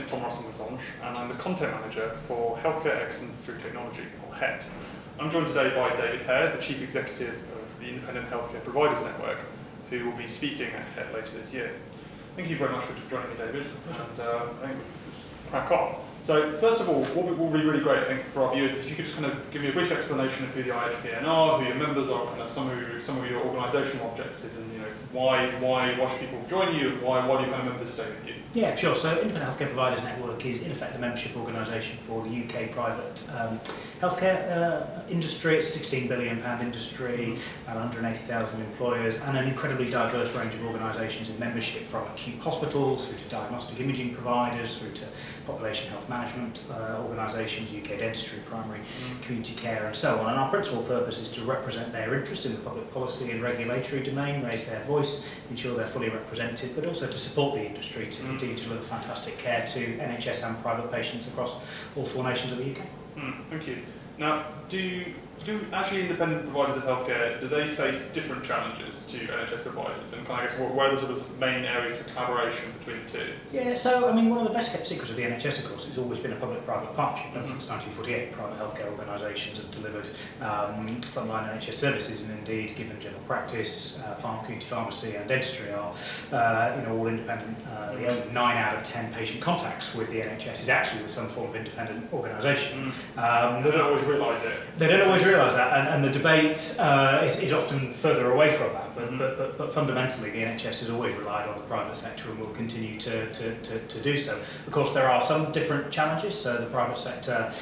Tom Russell-Masange, and I'm the Content Manager for Healthcare Excellence Through Technology, or HET. I'm joined today by David Hare, the Chief Executive of the Independent Healthcare Providers Network, who will be speaking at HET later this year. Thank you very much for joining me, David, and I think we'll crack on. So first of all, what will be really great, I think, for our viewers is if you could just kind of give me a brief explanation of who the IHPN are, who your members are, kind of some of your organisational objectives, and why should people join you, and why do your kind of members stay with you? Yeah, sure. So Independent Healthcare Providers Network is in effect the membership organisation for the UK private healthcare industry. It's a £16 billion industry, 180,000 employers, and an incredibly diverse range of organisations in membership, from acute hospitals through to diagnostic imaging providers through to population health management organisations, UK dentistry, primary community care, and so on. And our principal purpose is to represent their interests in the public policy and regulatory domain, raise their voice, ensure they're fully represented, but also to support the industry to continue to deliver fantastic care to NHS and private patients across all 4 nations of the UK. Thank you. Now, do actually independent providers of healthcare, do they face different challenges to NHS providers? And I guess where are the sort of main areas for collaboration between the two? Yeah, so I mean, one of the best kept secrets of the NHS, of course, has always been a public-private partnership. Since 1948, private healthcare organisations have delivered frontline NHS services, and indeed, given general practice, community pharmacy and dentistry are all independent. 9 out of 10 patient contacts with the NHS is actually with some form of independent organisation. They don't always realise it. They don't always realise that, and the debate is often further away from that. But fundamentally, the NHS has always relied on the private sector and will continue to do so. Of course, there are some different challenges. So the private sector,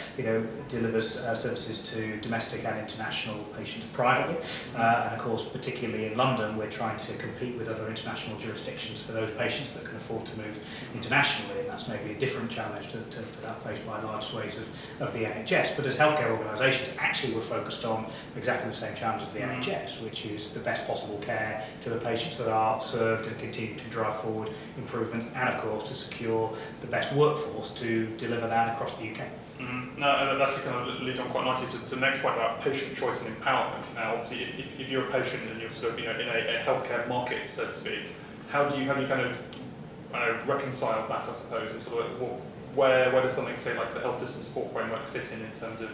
delivers services to domestic and international patients privately, and of course, particularly in London, we're trying to compete with other international jurisdictions for those patients that can afford to move internationally, and that's maybe a different challenge to that faced by large swathes of the NHS. But as healthcare organisations, actually we're focused on exactly the same challenge as the NHS, which is the best possible care to the patients that are served and continue to drive forward improvements, and of course to secure the best workforce to deliver that across the UK. Now, that actually kind of leads on quite nicely to the next point about patient choice and empowerment. Now, obviously, if you're a patient and you're sort of in a healthcare market, so to speak, how do you kind of reconcile that, I suppose, and sort of where does something say like the health system support framework fit in terms of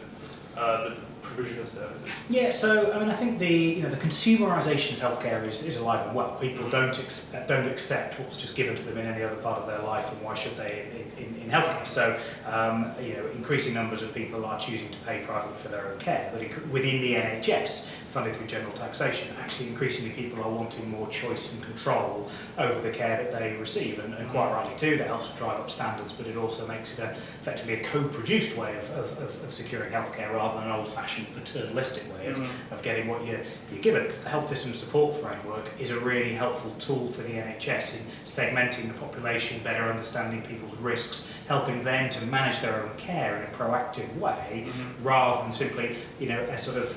the provision of services? Yeah, so I mean, I think the consumerisation of healthcare is alive and well. People don't accept what's just given to them in any other part of their life, and why should they in healthcare? So increasing numbers of people are choosing to pay privately for their own care, but within the NHS, funded through general taxation, actually increasingly people are wanting more choice and control over the care that they receive, and quite rightly too. That helps to drive up standards, but it also makes it effectively a co-produced way of securing healthcare rather than an old-fashioned paternalistic way of getting what you're given. The health system support framework is a really helpful tool for the NHS in segmenting the population, better understanding people's risks, helping them to manage their own care in a proactive way, rather than simply a sort of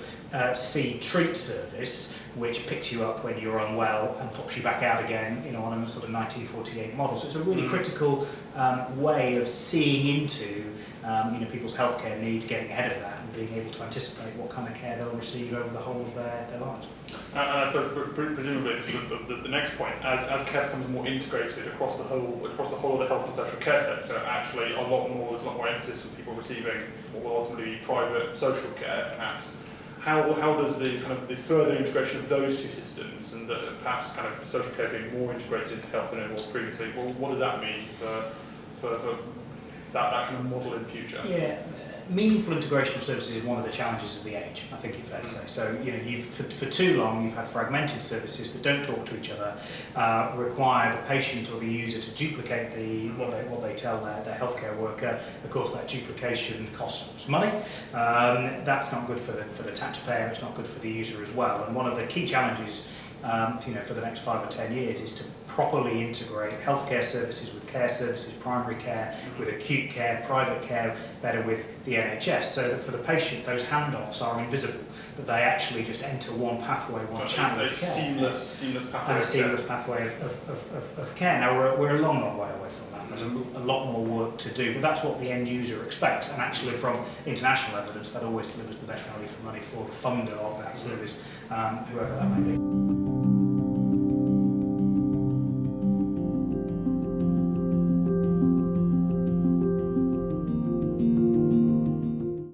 see-treat service which picks you up when you're unwell and pops you back out again, on a sort of 1948 model. So it's a really critical way of seeing into people's healthcare needs, getting ahead of that, and being able to anticipate what kind of care they'll receive over the whole of their lives. And I suppose presumably sort of the next point, as care becomes more integrated across the whole of the health and social care sector, actually there's a lot more emphasis on people receiving what will ultimately be private social care, perhaps. How does the kind of the further integration of those two systems, and perhaps kind of social care being more integrated into health than it was previously, what does that mean for that kind of model in the future? Yeah, meaningful integration of services is one of the challenges of the age, I think it's fair to say. So, for too long you've had fragmented services that don't talk to each other, require the patient or the user to duplicate what they tell their healthcare worker. Of course, that duplication costs money. That's not good for the taxpayer. It's not good for the user as well. And one of the key challenges, for the next 5 or 10 years, is to properly integrate healthcare services with care services, primary care with acute care, private care, better with the NHS, so that for the patient those handoffs are invisible, that they actually just enter one pathway, one channel of care. Seamless pathway. And a seamless pathway of care. Now we're a long way away from that. There's a lot more work to do, but that's what the end user expects, and actually from international evidence that always delivers the best value for money for the funder of that service, whoever that may be.